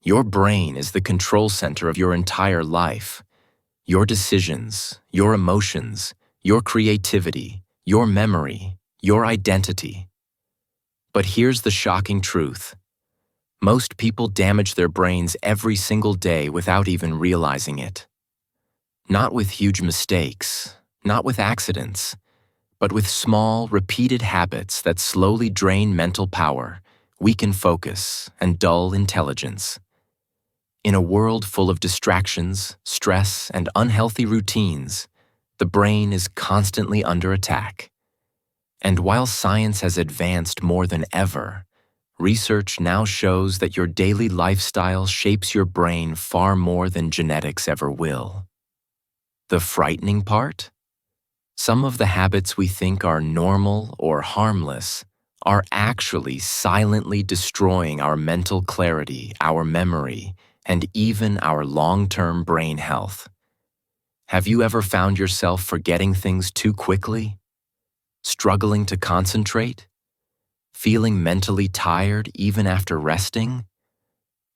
Your brain is the control center of your entire life. Your decisions, your emotions, your creativity, your memory, your identity. But here's the shocking truth. Most people damage their brains every single day without even realizing it. Not with huge mistakes, not with accidents, but with small, repeated habits that slowly drain mental power, weaken focus, and dull intelligence. In a world full of distractions, stress, and unhealthy routines, the brain is constantly under attack. And while science has advanced more than ever, research now shows that your daily lifestyle shapes your brain far more than genetics ever will. The frightening part? Some of the habits we think are normal or harmless are actually silently destroying our mental clarity, our memory, and even our long-term brain health. Have you ever found yourself forgetting things too quickly? Struggling to concentrate? Feeling mentally tired even after resting?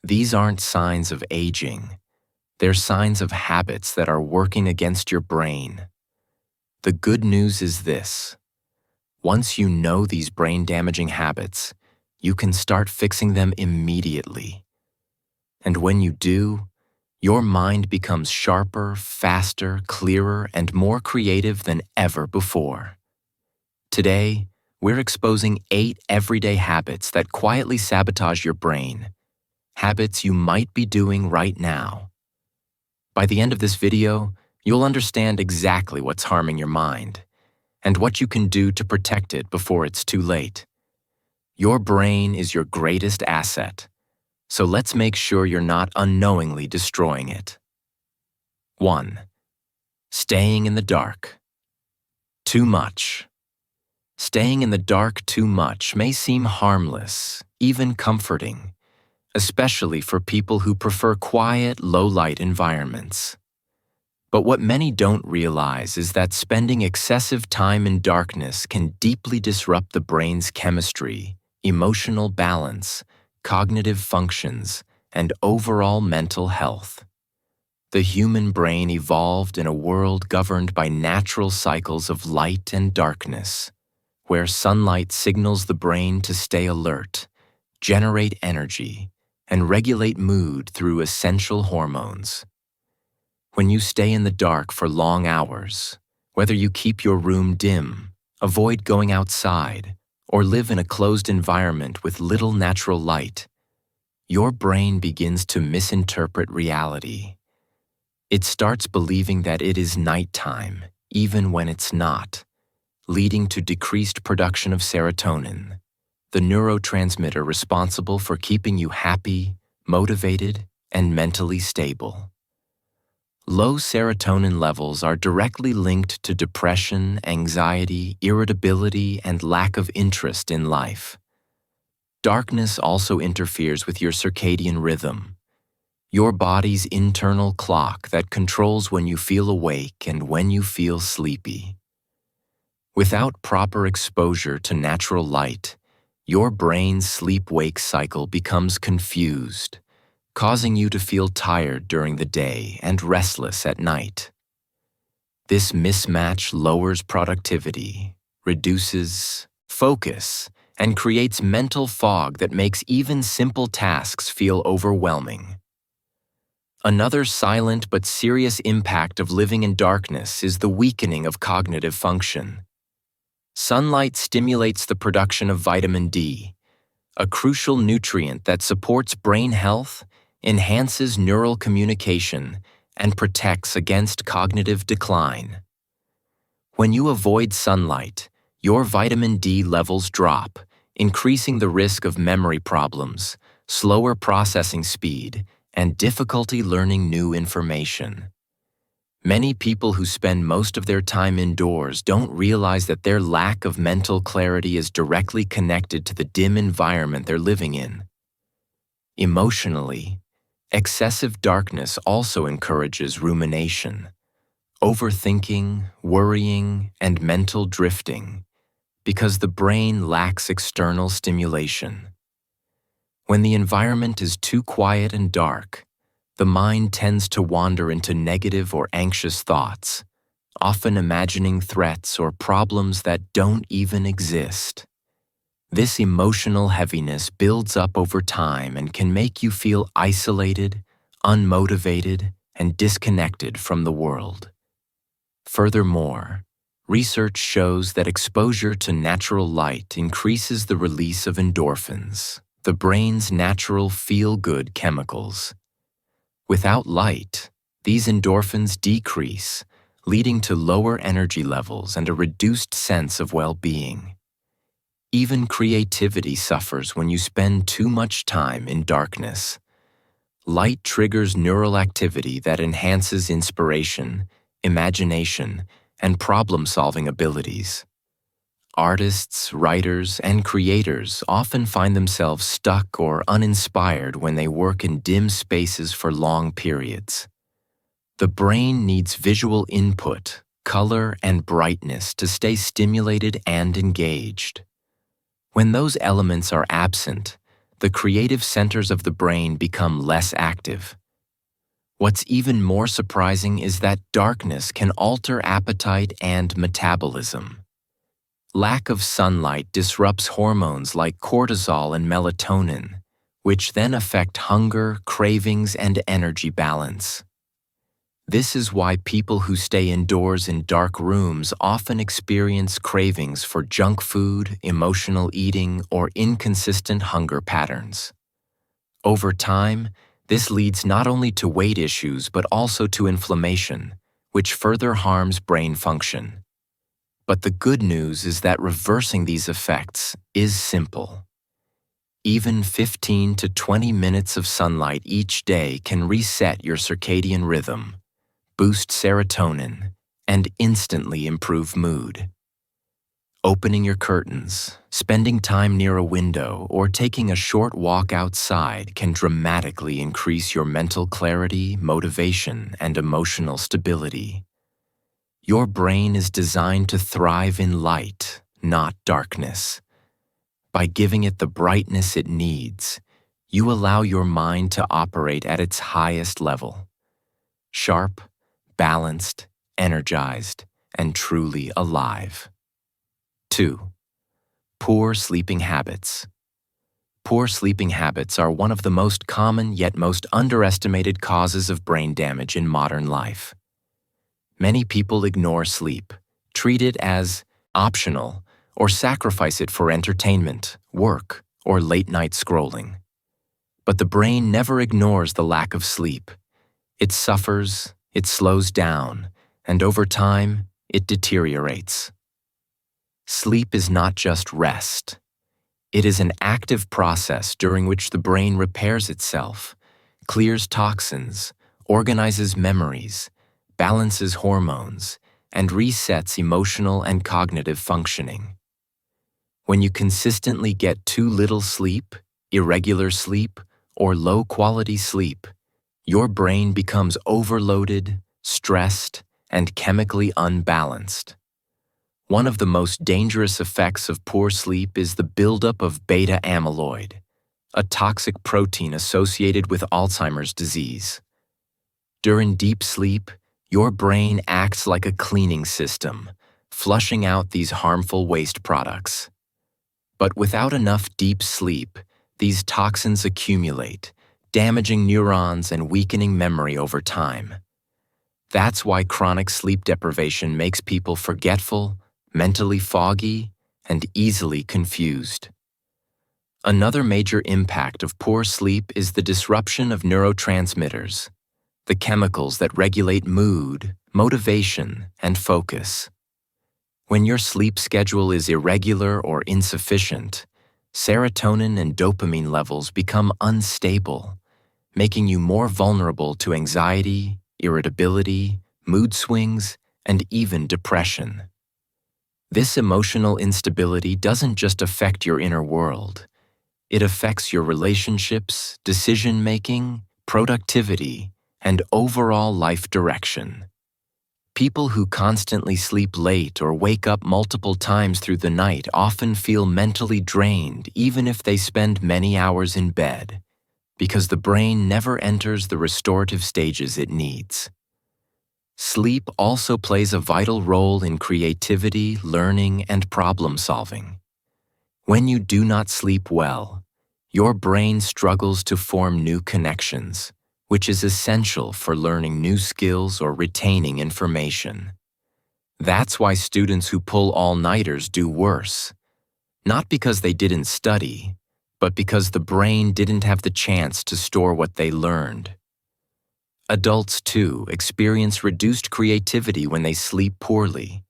These aren't signs of aging. They're signs of habits that are working against your brain. The good news is this. Once you know these brain-damaging habits, you can start fixing them immediately. And when you do, your mind becomes sharper, faster, clearer, and more creative than ever before. Today, we're exposing 8 everyday habits that quietly sabotage your brain, habits you might be doing right now. By the end of this video, you'll understand exactly what's harming your mind and what you can do to protect it before it's too late. Your brain is your greatest asset, so let's make sure you're not unknowingly destroying it. 1. Staying in the dark. Too much. Staying in the dark too much may seem harmless, even comforting, especially for people who prefer quiet, low-light environments. But what many don't realize is that spending excessive time in darkness can deeply disrupt the brain's chemistry, emotional balance, cognitive functions, and overall mental health. The human brain evolved in a world governed by natural cycles of light and darkness, where sunlight signals the brain to stay alert, generate energy, and regulate mood through essential hormones. When you stay in the dark for long hours, whether you keep your room dim, avoid going outside, or live in a closed environment with little natural light, your brain begins to misinterpret reality. It starts believing that it is nighttime, even when it's not, leading to decreased production of serotonin, the neurotransmitter responsible for keeping you happy, motivated, and mentally stable. Low serotonin levels are directly linked to depression, anxiety, irritability, and lack of interest in life. Darkness also interferes with your circadian rhythm, your body's internal clock that controls when you feel awake and when you feel sleepy. Without proper exposure to natural light, your brain's sleep-wake cycle becomes confused, causing you to feel tired during the day and restless at night. This mismatch lowers productivity, reduces focus, and creates mental fog that makes even simple tasks feel overwhelming. Another silent but serious impact of living in darkness is the weakening of cognitive function. Sunlight stimulates the production of vitamin D, a crucial nutrient that supports brain health, enhances neural communication, and protects against cognitive decline. When you avoid sunlight, your vitamin D levels drop, increasing the risk of memory problems, slower processing speed, and difficulty learning new information. Many people who spend most of their time indoors don't realize that their lack of mental clarity is directly connected to the dim environment they're living in. Emotionally, excessive darkness also encourages rumination, overthinking, worrying, and mental drifting, because the brain lacks external stimulation. When the environment is too quiet and dark, the mind tends to wander into negative or anxious thoughts, often imagining threats or problems that don't even exist. This emotional heaviness builds up over time and can make you feel isolated, unmotivated, and disconnected from the world. Furthermore, research shows that exposure to natural light increases the release of endorphins, the brain's natural feel-good chemicals. Without light, these endorphins decrease, leading to lower energy levels and a reduced sense of well-being. Even creativity suffers when you spend too much time in darkness. Light triggers neural activity that enhances inspiration, imagination, and problem-solving abilities. Artists, writers, and creators often find themselves stuck or uninspired when they work in dim spaces for long periods. The brain needs visual input, color, and brightness to stay stimulated and engaged. When those elements are absent, the creative centers of the brain become less active. What's even more surprising is that darkness can alter appetite and metabolism. Lack of sunlight disrupts hormones like cortisol and melatonin, which then affect hunger, cravings, and energy balance. This is why people who stay indoors in dark rooms often experience cravings for junk food, emotional eating, or inconsistent hunger patterns. Over time, this leads not only to weight issues but also to inflammation, which further harms brain function. But the good news is that reversing these effects is simple. Even 15 to 20 minutes of sunlight each day can reset your circadian rhythm, boost serotonin, and instantly improve mood. Opening your curtains, spending time near a window, or taking a short walk outside can dramatically increase your mental clarity, motivation, and emotional stability. Your brain is designed to thrive in light, not darkness. By giving it the brightness it needs, you allow your mind to operate at its highest level. Sharp, balanced, energized, and truly alive. 2. Poor sleeping habits. Poor sleeping habits are one of the most common yet most underestimated causes of brain damage in modern life. Many people ignore sleep, treat it as optional, or sacrifice it for entertainment, work, or late-night scrolling. But the brain never ignores the lack of sleep. It suffers, it slows down, and over time, it deteriorates. Sleep is not just rest. It is an active process during which the brain repairs itself, clears toxins, organizes memories, balances hormones, and resets emotional and cognitive functioning. When you consistently get too little sleep, irregular sleep, or low-quality sleep, your brain becomes overloaded, stressed, and chemically unbalanced. One of the most dangerous effects of poor sleep is the buildup of beta amyloid, a toxic protein associated with Alzheimer's disease. During deep sleep, your brain acts like a cleaning system, flushing out these harmful waste products. But without enough deep sleep, these toxins accumulate, damaging neurons and weakening memory over time. That's why chronic sleep deprivation makes people forgetful, mentally foggy, and easily confused. Another major impact of poor sleep is the disruption of neurotransmitters, the chemicals that regulate mood, motivation, and focus. When your sleep schedule is irregular or insufficient, serotonin and dopamine levels become unstable, making you more vulnerable to anxiety, irritability, mood swings, and even depression. This emotional instability doesn't just affect your inner world. It affects your relationships, decision-making, productivity, and overall life direction. People who constantly sleep late or wake up multiple times through the night often feel mentally drained even if they spend many hours in bed, because the brain never enters the restorative stages it needs. Sleep also plays a vital role in creativity, learning, and problem-solving. When you do not sleep well, your brain struggles to form new connections, which is essential for learning new skills or retaining information. That's why students who pull all-nighters do worse, not because they didn't study, but because the brain didn't have the chance to store what they learned. Adults, too, experience reduced creativity when they sleep poorly,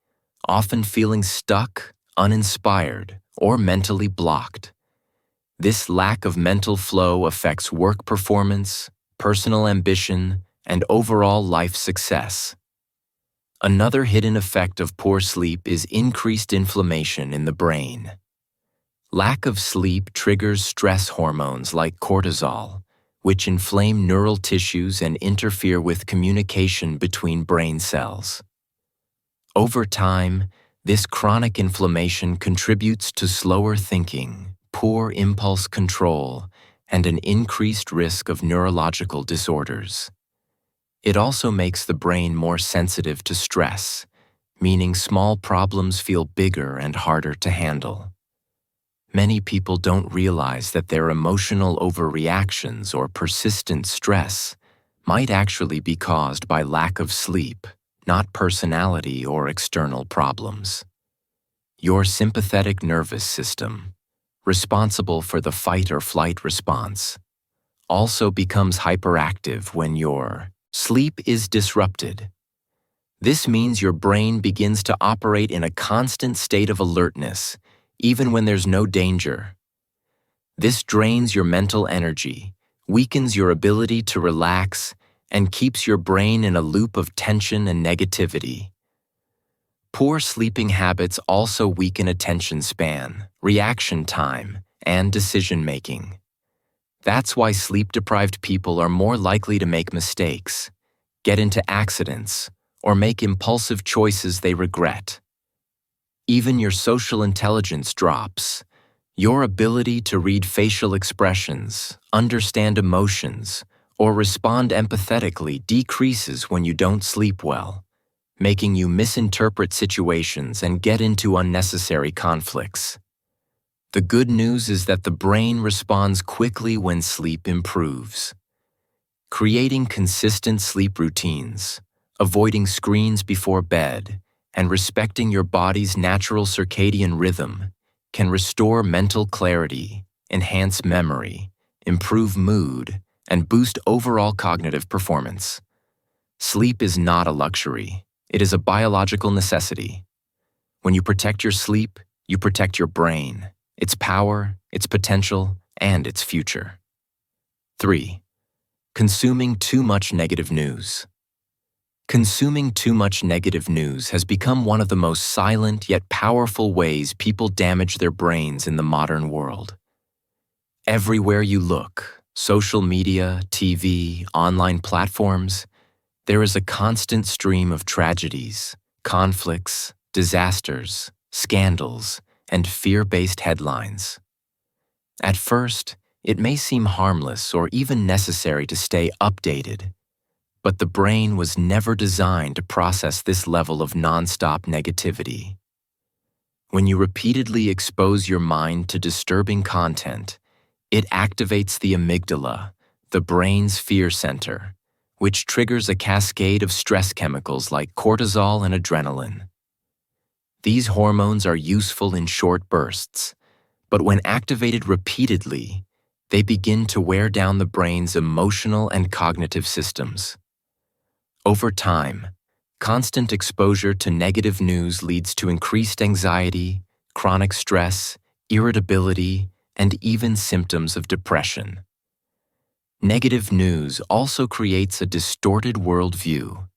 often feeling stuck, uninspired, or mentally blocked. This lack of mental flow affects work performance, personal ambition, and overall life success. Another hidden effect of poor sleep is increased inflammation in the brain. Lack of sleep triggers stress hormones like cortisol, which inflame neural tissues and interfere with communication between brain cells. Over time, this chronic inflammation contributes to slower thinking, poor impulse control, and an increased risk of neurological disorders. It also makes the brain more sensitive to stress, meaning small problems feel bigger and harder to handle. Many people don't realize that their emotional overreactions or persistent stress might actually be caused by lack of sleep, not personality or external problems. Your sympathetic nervous system, responsible for the fight or flight response, also becomes hyperactive when your sleep is disrupted. This means your brain begins to operate in a constant state of alertness, even when there's no danger. This drains your mental energy, weakens your ability to relax, and keeps your brain in a loop of tension and negativity. Poor sleeping habits also weaken attention span, reaction time, and decision-making. That's why sleep-deprived people are more likely to make mistakes, get into accidents, or make impulsive choices they regret. Even your social intelligence drops. Your ability to read facial expressions, understand emotions, or respond empathetically decreases when you don't sleep well, making you misinterpret situations and get into unnecessary conflicts. The good news is that the brain responds quickly when sleep improves. Creating consistent sleep routines, avoiding screens before bed, and respecting your body's natural circadian rhythm can restore mental clarity, enhance memory, improve mood, and boost overall cognitive performance. Sleep is not a luxury. It is a biological necessity. When you protect your sleep, you protect your brain, its power, its potential, and its future. 3. Consuming too much negative news. Consuming too much negative news has become one of the most silent yet powerful ways people damage their brains in the modern world. Everywhere you look, social media, TV, online platforms, there is a constant stream of tragedies, conflicts, disasters, scandals, and fear-based headlines. At first, it may seem harmless or even necessary to stay updated, but the brain was never designed to process this level of nonstop negativity. When you repeatedly expose your mind to disturbing content, it activates the amygdala, the brain's fear center, which triggers a cascade of stress chemicals like cortisol and adrenaline. These hormones are useful in short bursts, but when activated repeatedly, they begin to wear down the brain's emotional and cognitive systems. Over time, constant exposure to negative news leads to increased anxiety, chronic stress, irritability, and even symptoms of depression. Negative news also creates a distorted worldview.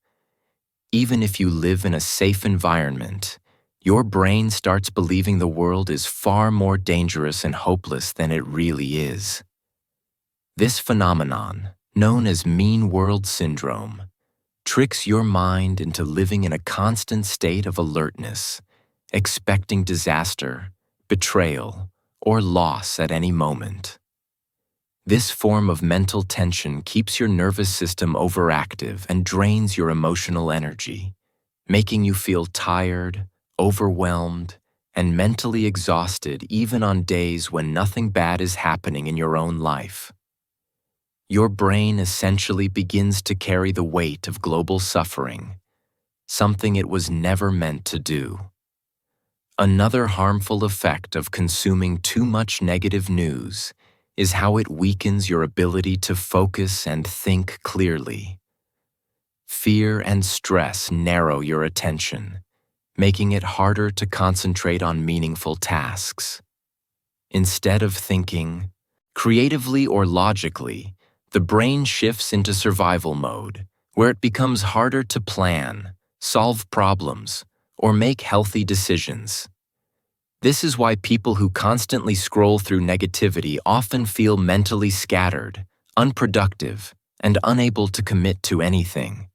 Even if you live in a safe environment, your brain starts believing the world is far more dangerous and hopeless than it really is. This phenomenon, known as mean world syndrome, tricks your mind into living in a constant state of alertness, expecting disaster, betrayal, or loss at any moment. This form of mental tension keeps your nervous system overactive and drains your emotional energy, making you feel tired, overwhelmed, and mentally exhausted even on days when nothing bad is happening in your own life. Your brain essentially begins to carry the weight of global suffering, something it was never meant to do. Another harmful effect of consuming too much negative news is how it weakens your ability to focus and think clearly. Fear and stress narrow your attention, making it harder to concentrate on meaningful tasks. Instead of thinking creatively or logically, the brain shifts into survival mode, where it becomes harder to plan, solve problems, or make healthy decisions. This is why people who constantly scroll through negativity often feel mentally scattered, unproductive, and unable to commit to anything.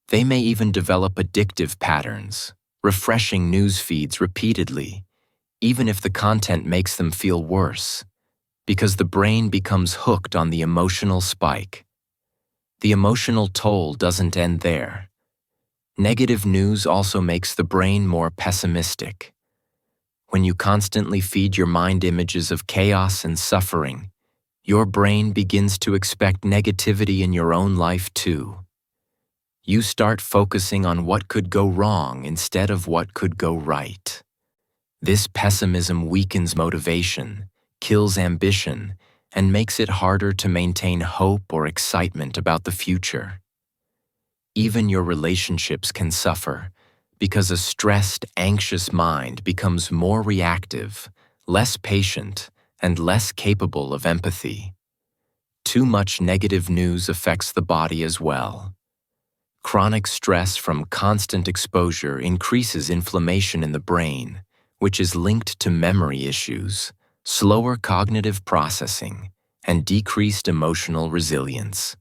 They may even develop addictive patterns, refreshing news feeds repeatedly, even if the content makes them feel worse, because the brain becomes hooked on the emotional spike. The emotional toll doesn't end there. Negative news also makes the brain more pessimistic. When you constantly feed your mind images of chaos and suffering, your brain begins to expect negativity in your own life too. You start focusing on what could go wrong instead of what could go right. This pessimism weakens motivation, kills ambition, and makes it harder to maintain hope or excitement about the future. Even your relationships can suffer, because a stressed, anxious mind becomes more reactive, less patient, and less capable of empathy. Too much negative news affects the body as well. Chronic stress from constant exposure increases inflammation in the brain, which is linked to memory issues, slower cognitive processing, and decreased emotional resilience.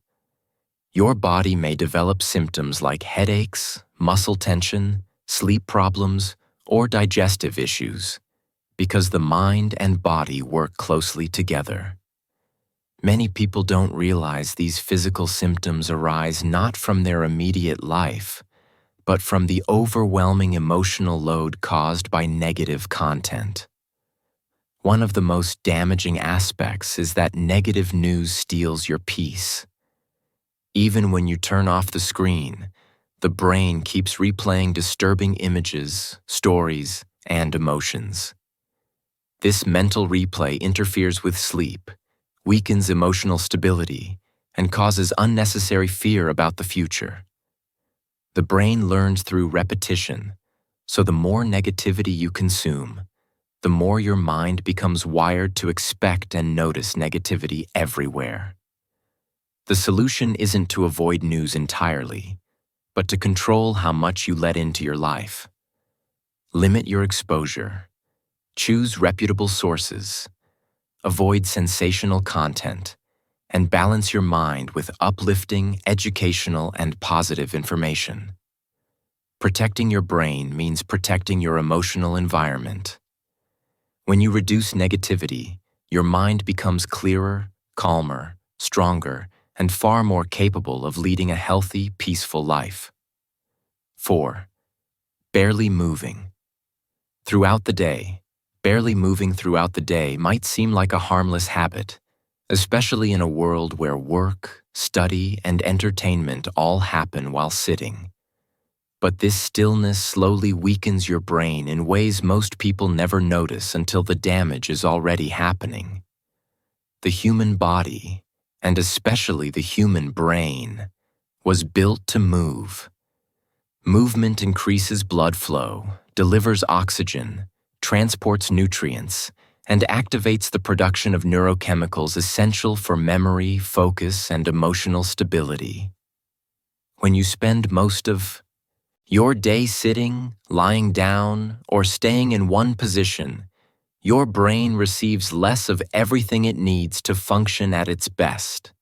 Your body may develop symptoms like headaches, muscle tension, sleep problems, or digestive issues, because the mind and body work closely together. Many people don't realize these physical symptoms arise not from their immediate life, but from the overwhelming emotional load caused by negative content. One of the most damaging aspects is that negative news steals your peace. Even when you turn off the screen, the brain keeps replaying disturbing images, stories, and emotions. This mental replay interferes with sleep, weakens emotional stability, and causes unnecessary fear about the future. The brain learns through repetition, so the more negativity you consume, the more your mind becomes wired to expect and notice negativity everywhere. The solution isn't to avoid news entirely, but to control how much you let into your life. Limit your exposure. Choose reputable sources. Avoid sensational content, and balance your mind with uplifting, educational, and positive information. Protecting your brain means protecting your emotional environment. When you reduce negativity, your mind becomes clearer, calmer, stronger, and far more capable of leading a healthy, peaceful life. 4. Barely moving. Barely moving throughout the day might seem like a harmless habit, especially in a world where work, study, and entertainment all happen while sitting. But this stillness slowly weakens your brain in ways most people never notice until the damage is already happening. The human body, and especially the human brain, was built to move. Movement increases blood flow, delivers oxygen, transports nutrients, and activates the production of neurochemicals essential for memory, focus, and emotional stability. When you spend most of your day sitting, lying down, or staying in one position, your brain receives less of everything it needs to function at its best.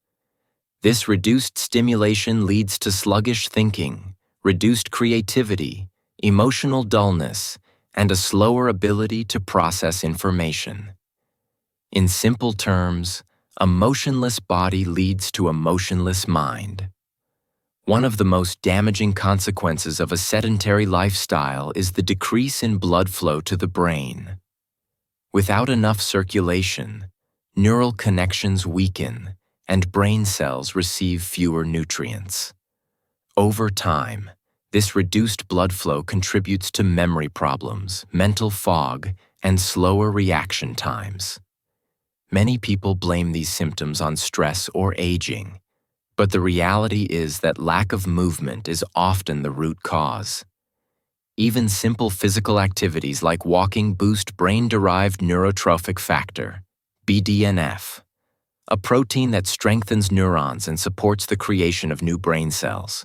This reduced stimulation leads to sluggish thinking, reduced creativity, emotional dullness, and a slower ability to process information. In simple terms, a motionless body leads to a motionless mind. One of the most damaging consequences of a sedentary lifestyle is the decrease in blood flow to the brain. Without enough circulation, neural connections weaken and brain cells receive fewer nutrients. Over time, this reduced blood flow contributes to memory problems, mental fog, and slower reaction times. Many people blame these symptoms on stress or aging, but the reality is that lack of movement is often the root cause. Even simple physical activities like walking boost brain-derived neurotrophic factor, BDNF, a protein that strengthens neurons and supports the creation of new brain cells.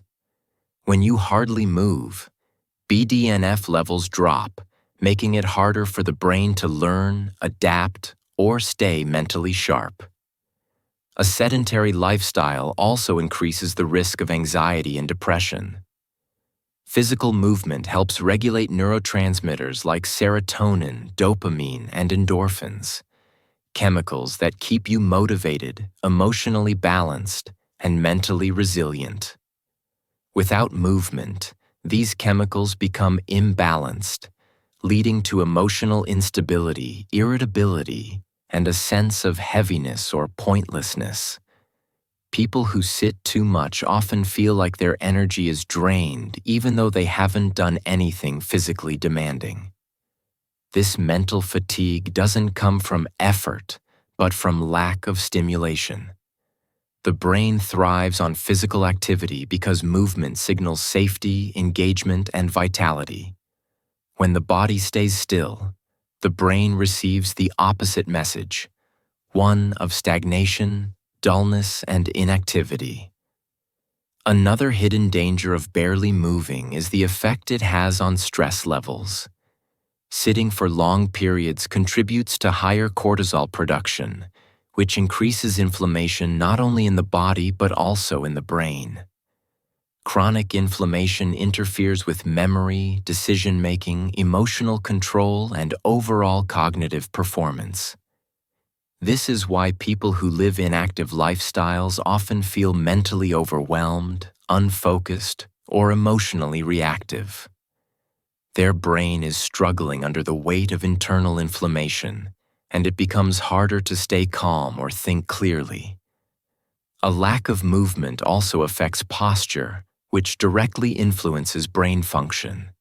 When you hardly move, BDNF levels drop, making it harder for the brain to learn, adapt, or stay mentally sharp. A sedentary lifestyle also increases the risk of anxiety and depression. Physical movement helps regulate neurotransmitters like serotonin, dopamine, and endorphins, chemicals that keep you motivated, emotionally balanced, and mentally resilient. Without movement, these chemicals become imbalanced, leading to emotional instability, irritability, and a sense of heaviness or pointlessness. People who sit too much often feel like their energy is drained even though they haven't done anything physically demanding. This mental fatigue doesn't come from effort, but from lack of stimulation. The brain thrives on physical activity because movement signals safety, engagement, and vitality. When the body stays still, the brain receives the opposite message, one of stagnation, dullness, and inactivity. Another hidden danger of barely moving is the effect it has on stress levels. Sitting for long periods contributes to higher cortisol production, which increases inflammation not only in the body but also in the brain. Chronic inflammation interferes with memory, decision-making, emotional control, and overall cognitive performance. This is why people who live inactive lifestyles often feel mentally overwhelmed, unfocused, or emotionally reactive. Their brain is struggling under the weight of internal inflammation, and it becomes harder to stay calm or think clearly. A lack of movement also affects posture, which directly influences brain function.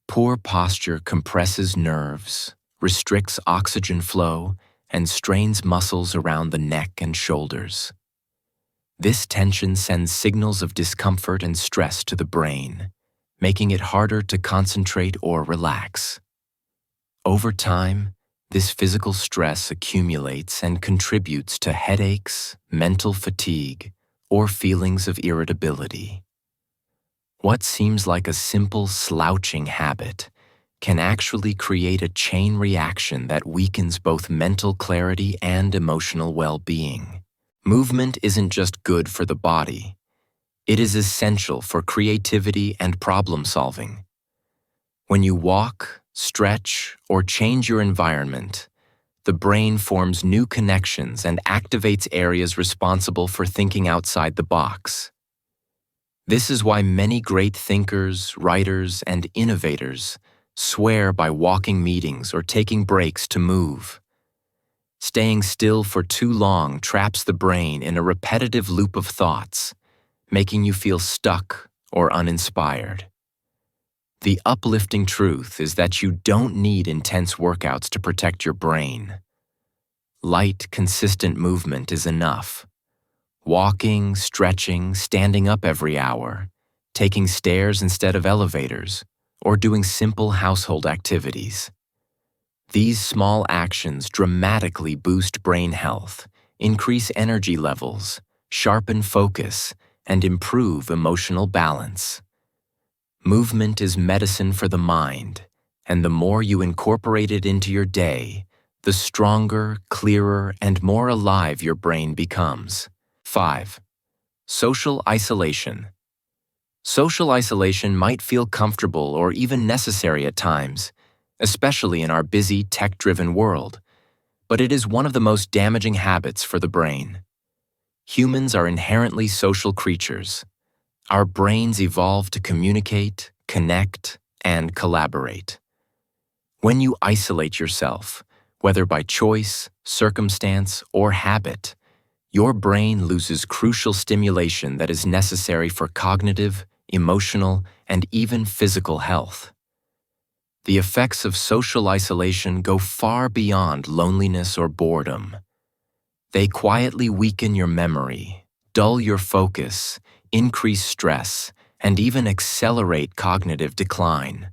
Poor posture compresses nerves, restricts oxygen flow, and strains muscles around the neck and shoulders. This tension sends signals of discomfort and stress to the brain, making it harder to concentrate or relax. Over time, this physical stress accumulates and contributes to headaches, mental fatigue, or feelings of irritability. What seems like a simple slouching habit can actually create a chain reaction that weakens both mental clarity and emotional well-being. Movement isn't just good for the body. It is essential for creativity and problem-solving. When you walk, stretch, or change your environment, the brain forms new connections and activates areas responsible for thinking outside the box. This is why many great thinkers, writers, and innovators swear by walking meetings or taking breaks to move. Staying still for too long traps the brain in a repetitive loop of thoughts, making you feel stuck or uninspired. The uplifting truth is that you don't need intense workouts to protect your brain. Light, consistent movement is enough. Walking, stretching, standing up every hour, taking stairs instead of elevators, or doing simple household activities. These small actions dramatically boost brain health, increase energy levels, sharpen focus, and improve emotional balance. Movement is medicine for the mind, and the more you incorporate it into your day, the stronger, clearer, and more alive your brain becomes. 5. Social isolation. Social isolation might feel comfortable or even necessary at times, especially in our busy, tech-driven world, but it is one of the most damaging habits for the brain. Humans are inherently social creatures. Our brains evolved to communicate, connect, and collaborate. When you isolate yourself, whether by choice, circumstance, or habit, your brain loses crucial stimulation that is necessary for cognitive, emotional, and even physical health. The effects of social isolation go far beyond loneliness or boredom. They quietly weaken your memory, dull your focus, increase stress, and even accelerate cognitive decline.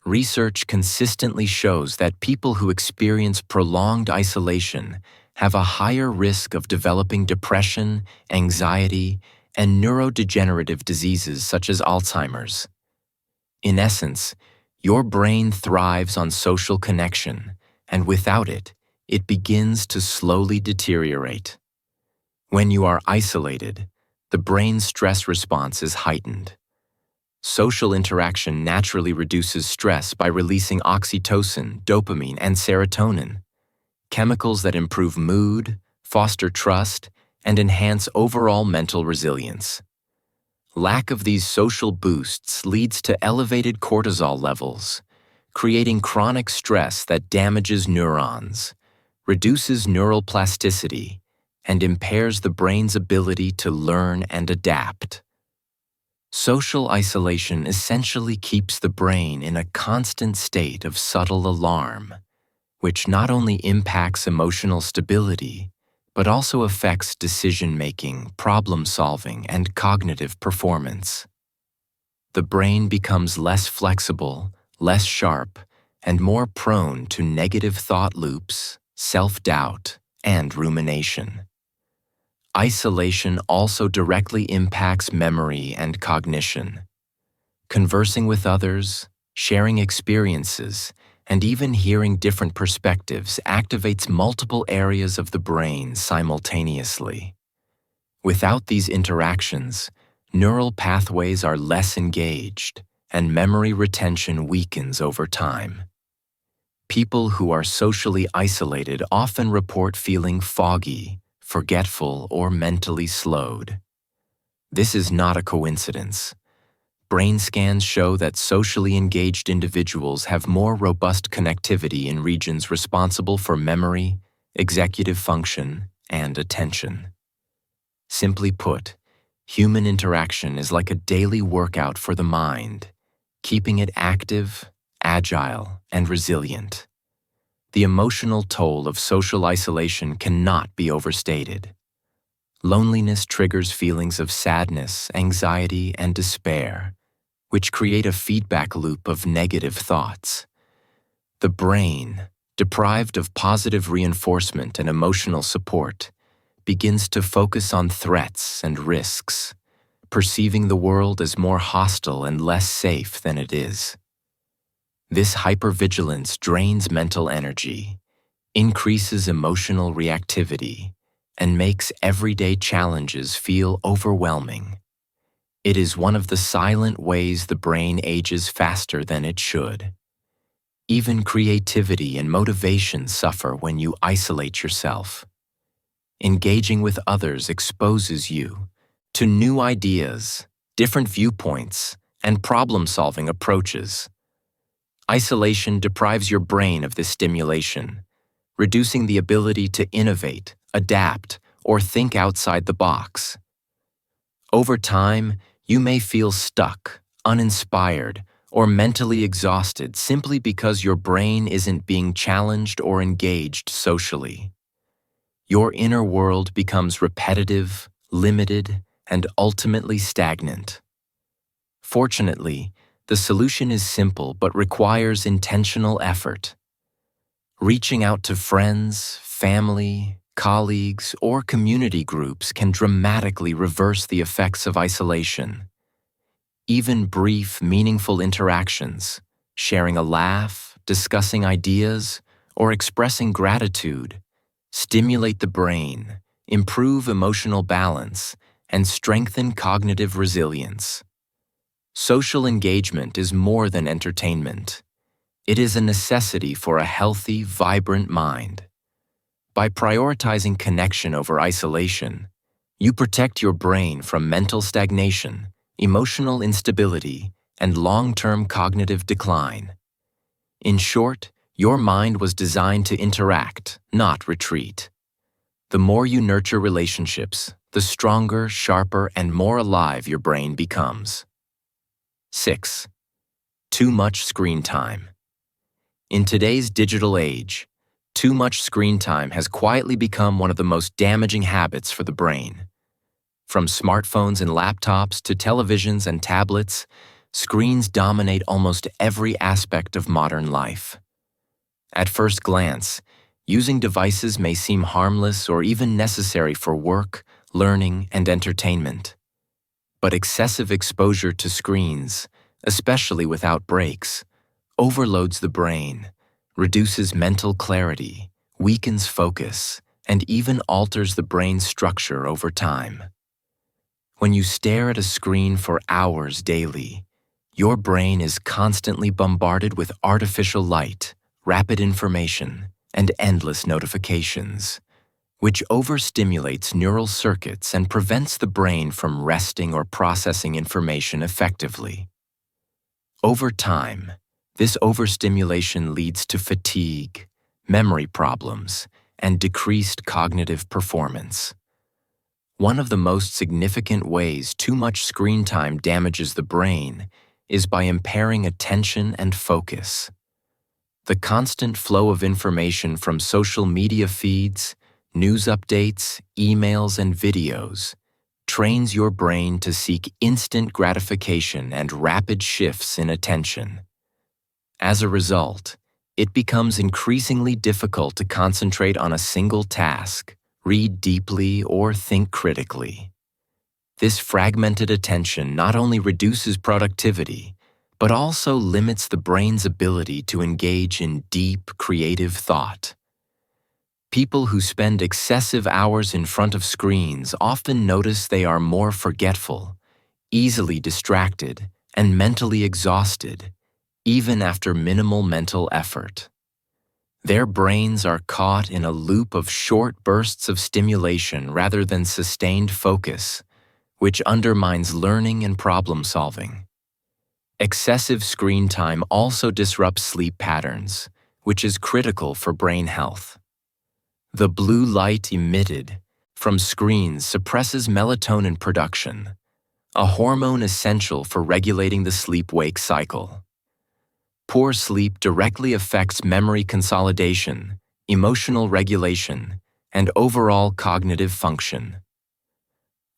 Research consistently shows that people who experience prolonged isolation have a higher risk of developing depression, anxiety, and neurodegenerative diseases such as Alzheimer's. In essence, your brain thrives on social connection, and without it, it begins to slowly deteriorate. When you are isolated, the brain's stress response is heightened. Social interaction naturally reduces stress by releasing oxytocin, dopamine, and serotonin, chemicals that improve mood, foster trust, and enhance overall mental resilience. Lack of these social boosts leads to elevated cortisol levels, creating chronic stress that damages neurons, reduces neural plasticity, and impairs the brain's ability to learn and adapt. Social isolation essentially keeps the brain in a constant state of subtle alarm, which not only impacts emotional stability, but also affects decision-making, problem-solving, and cognitive performance. The brain becomes less flexible, less sharp, and more prone to negative thought loops, self-doubt, and rumination. Isolation also directly impacts memory and cognition. Conversing with others, sharing experiences, and even hearing different perspectives activates multiple areas of the brain simultaneously. Without these interactions, neural pathways are less engaged, and memory retention weakens over time. People who are socially isolated often report feeling foggy, forgetful, or mentally slowed. This is not a coincidence. Brain scans show that socially engaged individuals have more robust connectivity in regions responsible for memory, executive function, and attention. Simply put, human interaction is like a daily workout for the mind, keeping it active, agile, and resilient. The emotional toll of social isolation cannot be overstated. Loneliness triggers feelings of sadness, anxiety, and despair, which create a feedback loop of negative thoughts. The brain, deprived of positive reinforcement and emotional support, begins to focus on threats and risks, perceiving the world as more hostile and less safe than it is. This hypervigilance drains mental energy, increases emotional reactivity, and makes everyday challenges feel overwhelming. It is one of the silent ways the brain ages faster than it should. Even creativity and motivation suffer when you isolate yourself. Engaging with others exposes you to new ideas, different viewpoints, and problem-solving approaches. Isolation deprives your brain of this stimulation, reducing the ability to innovate, adapt, or think outside the box. Over time, you may feel stuck, uninspired, or mentally exhausted simply because your brain isn't being challenged or engaged socially. Your inner world becomes repetitive, limited, and ultimately stagnant. Fortunately, the solution is simple but requires intentional effort. Reaching out to friends, family, colleagues, or community groups can dramatically reverse the effects of isolation. Even brief, meaningful interactions, sharing a laugh, discussing ideas, or expressing gratitude, stimulate the brain, improve emotional balance, and strengthen cognitive resilience. Social engagement is more than entertainment. It is a necessity for a healthy, vibrant mind. By prioritizing connection over isolation, you protect your brain from mental stagnation, emotional instability, and long-term cognitive decline. In short, your mind was designed to interact, not retreat. The more you nurture relationships, the stronger, sharper, and more alive your brain becomes. 6. Too much screen time. In today's digital age, too much screen time has quietly become one of the most damaging habits for the brain. From smartphones and laptops to televisions and tablets, screens dominate almost every aspect of modern life. At first glance, using devices may seem harmless or even necessary for work, learning, and entertainment. But excessive exposure to screens, especially without breaks, overloads the brain, reduces mental clarity, weakens focus, and even alters the brain's structure over time. When you stare at a screen for hours daily, your brain is constantly bombarded with artificial light, rapid information, and endless notifications, which overstimulates neural circuits and prevents the brain from resting or processing information effectively. Over time, this overstimulation leads to fatigue, memory problems, and decreased cognitive performance. One of the most significant ways too much screen time damages the brain is by impairing attention and focus. The constant flow of information from social media feeds, news updates, emails, and videos trains your brain to seek instant gratification and rapid shifts in attention. As a result, it becomes increasingly difficult to concentrate on a single task, read deeply, or think critically. This fragmented attention not only reduces productivity, but also limits the brain's ability to engage in deep, creative thought. People who spend excessive hours in front of screens often notice they are more forgetful, easily distracted, and mentally exhausted, even after minimal mental effort. Their brains are caught in a loop of short bursts of stimulation rather than sustained focus, which undermines learning and problem solving. Excessive screen time also disrupts sleep patterns, which is critical for brain health. The blue light emitted from screens suppresses melatonin production, a hormone essential for regulating the sleep-wake cycle. Poor sleep directly affects memory consolidation, emotional regulation, and overall cognitive function.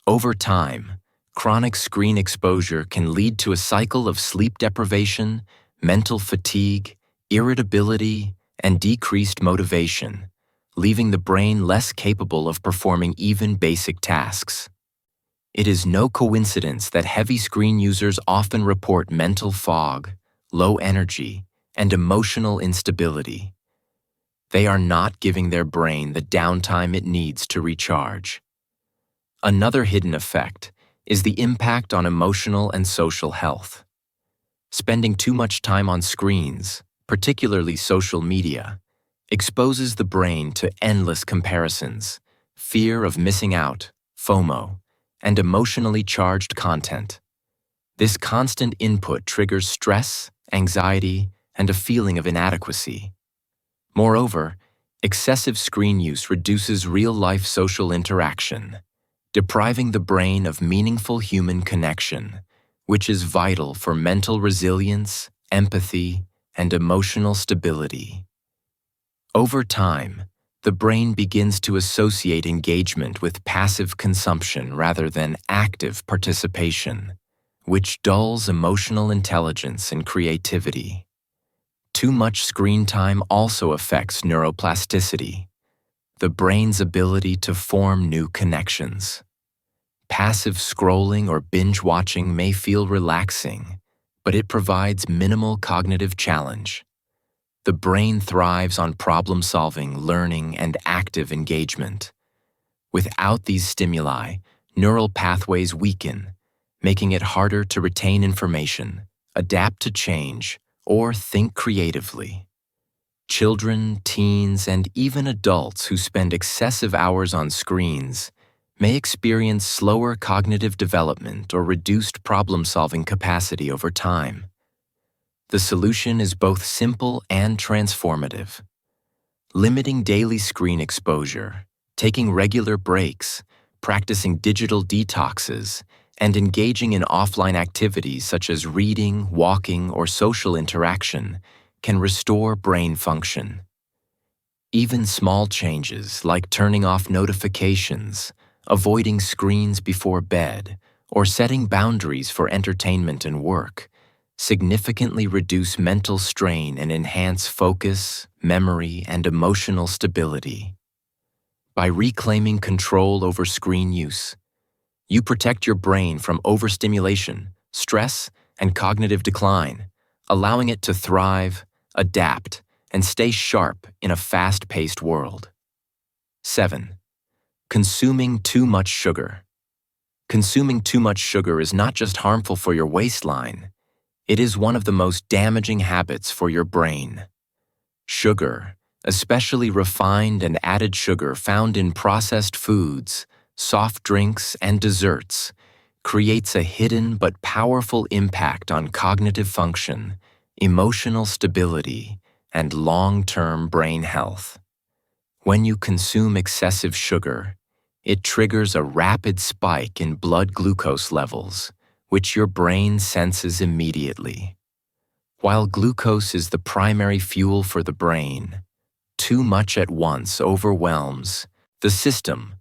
Over time, chronic screen exposure can lead to a cycle of sleep deprivation, mental fatigue, irritability, and decreased motivation, leaving the brain less capable of performing even basic tasks. It is no coincidence that heavy screen users often report mental fog, low energy, and emotional instability. They are not giving their brain the downtime it needs to recharge. Another hidden effect is the impact on emotional and social health. Spending too much time on screens, particularly social media, exposes the brain to endless comparisons, fear of missing out, FOMO, and emotionally charged content. This constant input triggers stress, anxiety, and a feeling of inadequacy. Moreover, excessive screen use reduces real-life social interaction, depriving the brain of meaningful human connection, which is vital for mental resilience, empathy, and emotional stability. Over time, the brain begins to associate engagement with passive consumption rather than active participation, which dulls emotional intelligence and creativity. Too much screen time also affects neuroplasticity, the brain's ability to form new connections. Passive scrolling or binge-watching may feel relaxing, but it provides minimal cognitive challenge. The brain thrives on problem-solving, learning, and active engagement. Without these stimuli, neural pathways weaken, making it harder to retain information, adapt to change, or think creatively. Children, teens, and even adults who spend excessive hours on screens may experience slower cognitive development or reduced problem-solving capacity over time. The solution is both simple and transformative. Limiting daily screen exposure, taking regular breaks, practicing digital detoxes, and engaging in offline activities such as reading, walking, or social interaction can restore brain function. Even small changes like turning off notifications, avoiding screens before bed, or setting boundaries for entertainment and work significantly reduce mental strain and enhance focus, memory, and emotional stability. By reclaiming control over screen use, you protect your brain from overstimulation, stress, and cognitive decline, allowing it to thrive, adapt, and stay sharp in a fast-paced world. 7. Consuming too much sugar. Consuming too much sugar is not just harmful for your waistline, it is one of the most damaging habits for your brain. Sugar, especially refined and added sugar found in processed foods, soft drinks, and desserts, creates a hidden but powerful impact on cognitive function, emotional stability, and long-term brain health. When you consume excessive sugar, it triggers a rapid spike in blood glucose levels, which your brain senses immediately. While glucose is the primary fuel for the brain, too much at once overwhelms the system,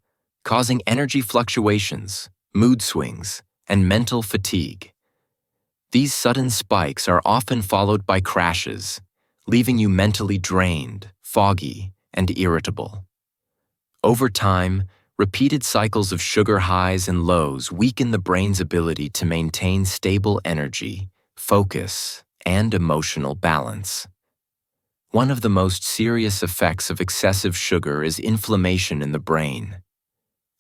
causing energy fluctuations, mood swings, and mental fatigue. These sudden spikes are often followed by crashes, leaving you mentally drained, foggy, and irritable. Over time, repeated cycles of sugar highs and lows weaken the brain's ability to maintain stable energy, focus, and emotional balance. One of the most serious effects of excessive sugar is inflammation in the brain.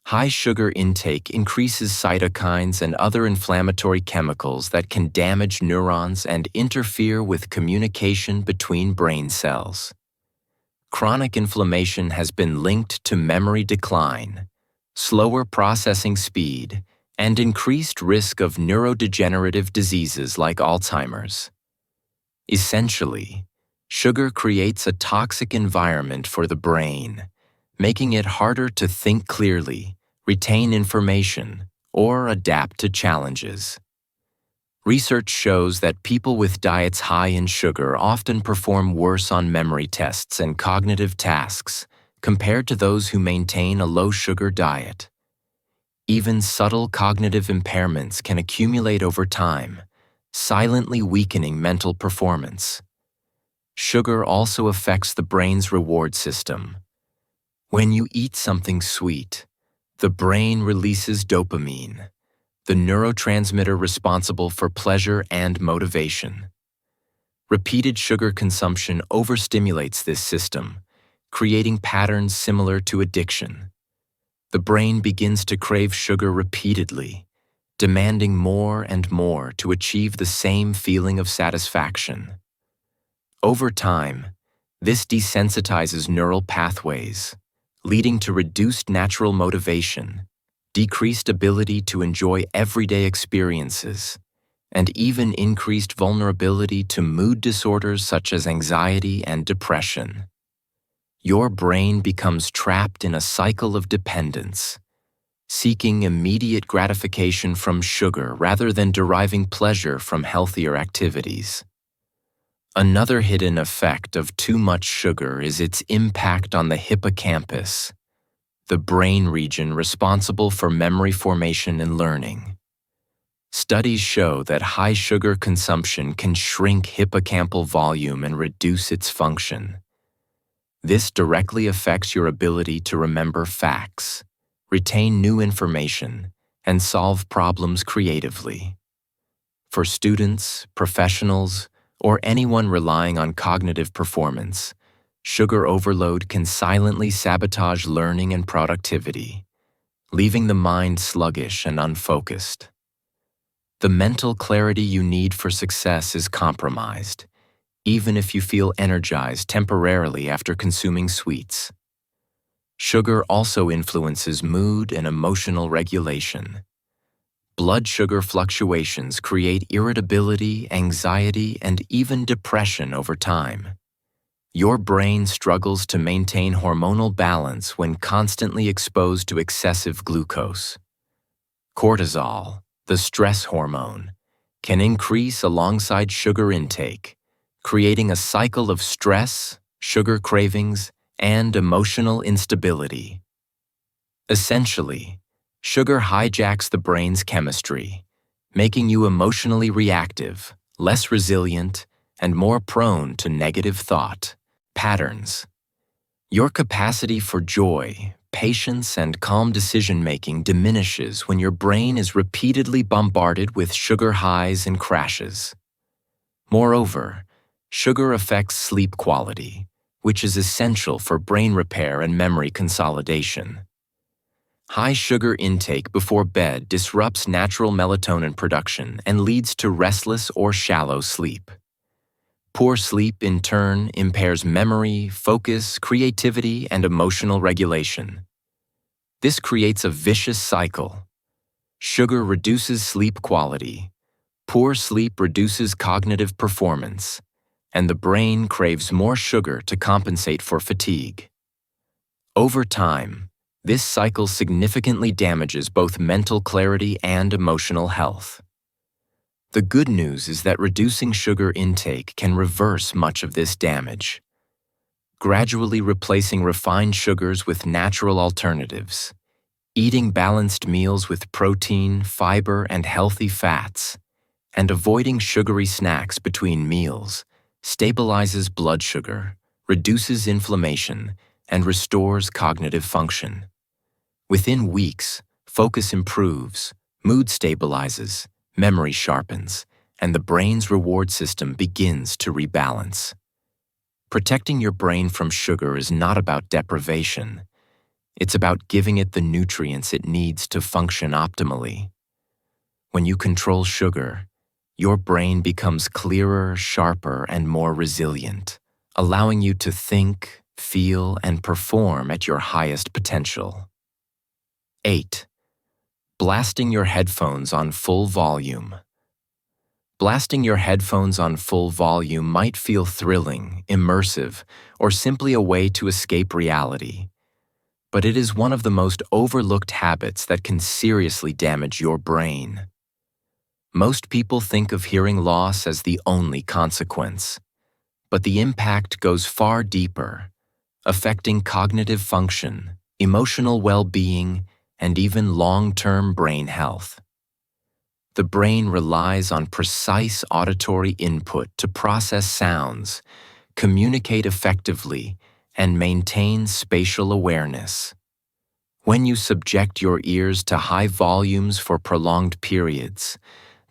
High sugar intake increases cytokines and other inflammatory chemicals that can damage neurons and interfere with communication between brain cells. Chronic inflammation has been linked to memory decline, slower processing speed, and increased risk of neurodegenerative diseases like Alzheimer's. Essentially, sugar creates a toxic environment for the brain, making it harder to think clearly, retain information, or adapt to challenges. Research shows that people with diets high in sugar often perform worse on memory tests and cognitive tasks compared to those who maintain a low-sugar diet. Even subtle cognitive impairments can accumulate over time, silently weakening mental performance. Sugar also affects the brain's reward system. When you eat something sweet, the brain releases dopamine, the neurotransmitter responsible for pleasure and motivation. Repeated sugar consumption overstimulates this system, creating patterns similar to addiction. The brain begins to crave sugar repeatedly, demanding more and more to achieve the same feeling of satisfaction. Over time, this desensitizes neural pathways, leading to reduced natural motivation, decreased ability to enjoy everyday experiences, and even increased vulnerability to mood disorders such as anxiety and depression. Your brain becomes trapped in a cycle of dependence, seeking immediate gratification from sugar rather than deriving pleasure from healthier activities. Another hidden effect of too much sugar is its impact on the hippocampus, the brain region responsible for memory formation and learning. Studies show that high sugar consumption can shrink hippocampal volume and reduce its function. This directly affects your ability to remember facts, retain new information, and solve problems creatively. For students, professionals, or anyone relying on cognitive performance, sugar overload can silently sabotage learning and productivity, leaving the mind sluggish and unfocused. The mental clarity you need for success is compromised, even if you feel energized temporarily after consuming sweets. Sugar also influences mood and emotional regulation. Blood sugar fluctuations create irritability, anxiety, and even depression over time. Your brain struggles to maintain hormonal balance when constantly exposed to excessive glucose. Cortisol, the stress hormone, can increase alongside sugar intake, creating a cycle of stress, sugar cravings, and emotional instability. Essentially, sugar hijacks the brain's chemistry, making you emotionally reactive, less resilient, and more prone to negative thought patterns. Your capacity for joy, patience, and calm decision-making diminishes when your brain is repeatedly bombarded with sugar highs and crashes. Moreover, sugar affects sleep quality, which is essential for brain repair and memory consolidation. High sugar intake before bed disrupts natural melatonin production and leads to restless or shallow sleep. Poor sleep, in turn, impairs memory, focus, creativity, and emotional regulation. This creates a vicious cycle. Sugar reduces sleep quality, poor sleep reduces cognitive performance, and the brain craves more sugar to compensate for fatigue. Over time, this cycle significantly damages both mental clarity and emotional health. The good news is that reducing sugar intake can reverse much of this damage, gradually replacing refined sugars with natural alternatives. Eating balanced meals with protein, fiber, and healthy fats, and avoiding sugary snacks between meals stabilizes blood sugar, reduces inflammation, and restores cognitive function. Within weeks, focus improves, mood stabilizes, memory sharpens, and the brain's reward system begins to rebalance. Protecting your brain from sugar is not about deprivation. It's about giving it the nutrients it needs to function optimally. When you control sugar, your brain becomes clearer, sharper, and more resilient, allowing you to think, feel, and perform at your highest potential. 8. Blasting your headphones on full volume. Blasting your headphones on full volume might feel thrilling, immersive, or simply a way to escape reality. But it is one of the most overlooked habits that can seriously damage your brain. Most people think of hearing loss as the only consequence, but the impact goes far deeper, affecting cognitive function, emotional well-being, and even long-term brain health. The brain relies on precise auditory input to process sounds, communicate effectively, and maintain spatial awareness. When you subject your ears to high volumes for prolonged periods,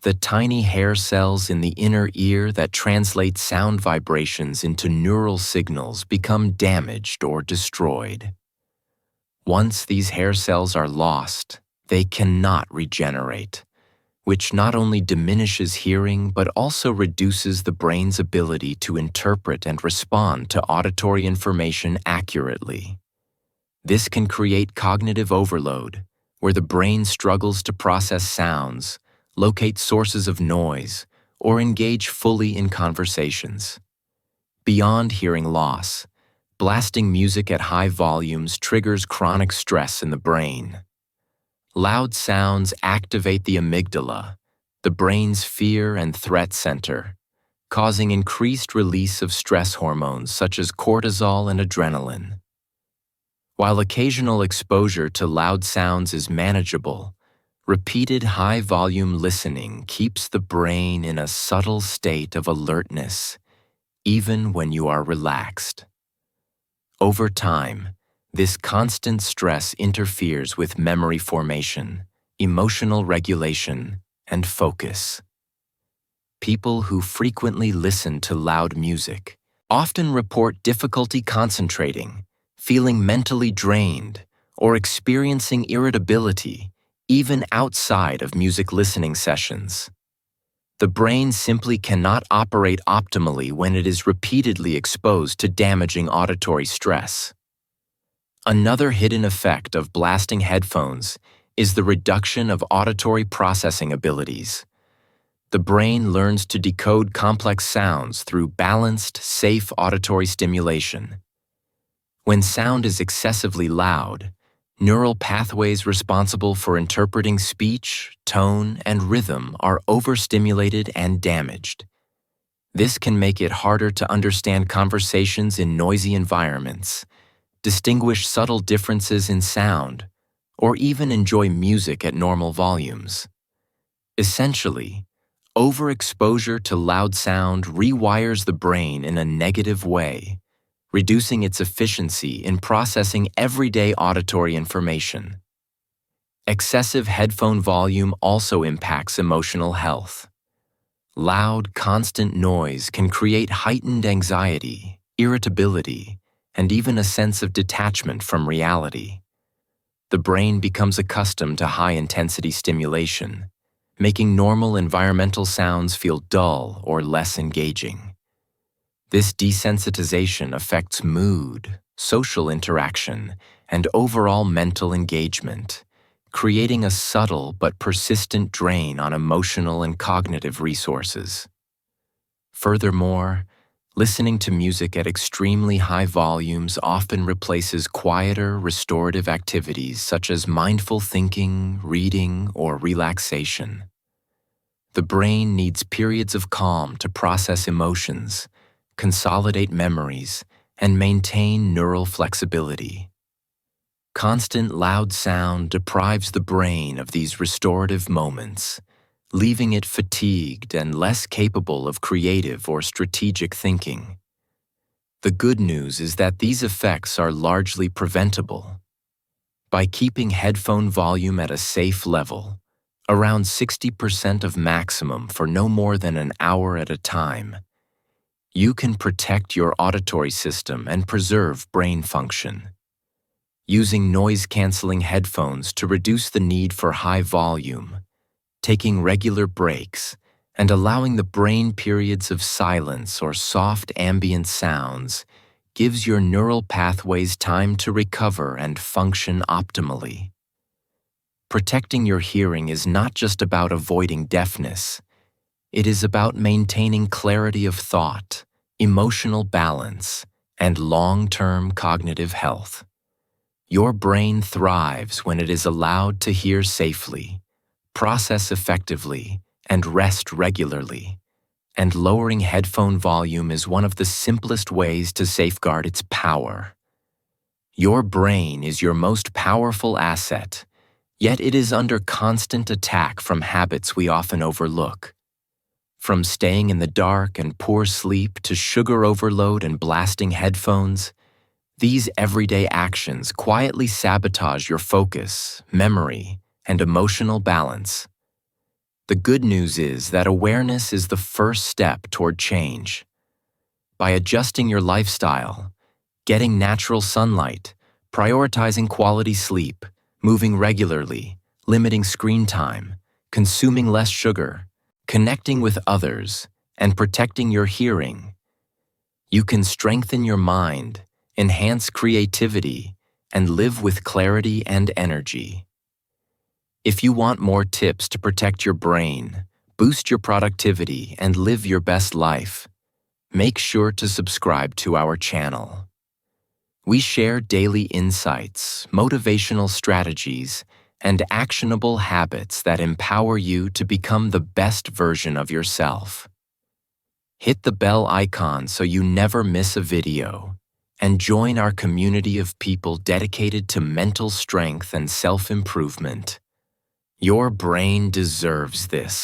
the tiny hair cells in the inner ear that translate sound vibrations into neural signals become damaged or destroyed. Once these hair cells are lost, they cannot regenerate, which not only diminishes hearing but also reduces the brain's ability to interpret and respond to auditory information accurately. This can create cognitive overload, where the brain struggles to process sounds, locate sources of noise, or engage fully in conversations. Beyond hearing loss, blasting music at high volumes triggers chronic stress in the brain. Loud sounds activate the amygdala, the brain's fear and threat center, causing increased release of stress hormones such as cortisol and adrenaline. While occasional exposure to loud sounds is manageable, repeated high-volume listening keeps the brain in a subtle state of alertness, even when you are relaxed. Over time, this constant stress interferes with memory formation, emotional regulation, and focus. People who frequently listen to loud music often report difficulty concentrating, feeling mentally drained, or experiencing irritability, even outside of music listening sessions. The brain simply cannot operate optimally when it is repeatedly exposed to damaging auditory stress. Another hidden effect of blasting headphones is the reduction of auditory processing abilities. The brain learns to decode complex sounds through balanced, safe auditory stimulation. When sound is excessively loud, neural pathways responsible for interpreting speech, tone, and rhythm are overstimulated and damaged. This can make it harder to understand conversations in noisy environments, distinguish subtle differences in sound, or even enjoy music at normal volumes. Essentially, overexposure to loud sound rewires the brain in a negative way, reducing its efficiency in processing everyday auditory information. Excessive headphone volume also impacts emotional health. Loud, constant noise can create heightened anxiety, irritability, and even a sense of detachment from reality. The brain becomes accustomed to high-intensity stimulation, making normal environmental sounds feel dull or less engaging. This desensitization affects mood, social interaction, and overall mental engagement, creating a subtle but persistent drain on emotional and cognitive resources. Furthermore, listening to music at extremely high volumes often replaces quieter, restorative activities such as mindful thinking, reading, or relaxation. The brain needs periods of calm to process emotions, consolidate memories, and maintain neural flexibility. Constant loud sound deprives the brain of these restorative moments, leaving it fatigued and less capable of creative or strategic thinking. The good news is that these effects are largely preventable. By keeping headphone volume at a safe level, around 60% of maximum for no more than an hour at a time, you can protect your auditory system and preserve brain function. Using noise-canceling headphones to reduce the need for high volume, taking regular breaks, and allowing the brain periods of silence or soft ambient sounds gives your neural pathways time to recover and function optimally. Protecting your hearing is not just about avoiding deafness. It is about maintaining clarity of thought, emotional balance, and long-term cognitive health. Your brain thrives when it is allowed to hear safely, process effectively, and rest regularly. And lowering headphone volume is one of the simplest ways to safeguard its power. Your brain is your most powerful asset, yet it is under constant attack from habits we often overlook. From staying in the dark and poor sleep to sugar overload and blasting headphones, these everyday actions quietly sabotage your focus, memory, and emotional balance. The good news is that awareness is the first step toward change. By adjusting your lifestyle, getting natural sunlight, prioritizing quality sleep, moving regularly, limiting screen time, consuming less sugar, connecting with others, and protecting your hearing, you can strengthen your mind, enhance creativity, and live with clarity and energy. If you want more tips to protect your brain, boost your productivity, and live your best life, make sure to subscribe to our channel. We share daily insights, motivational strategies, and actionable habits that empower you to become the best version of yourself. Hit the bell icon so you never miss a video, and join our community of people dedicated to mental strength and self-improvement. Your brain deserves this.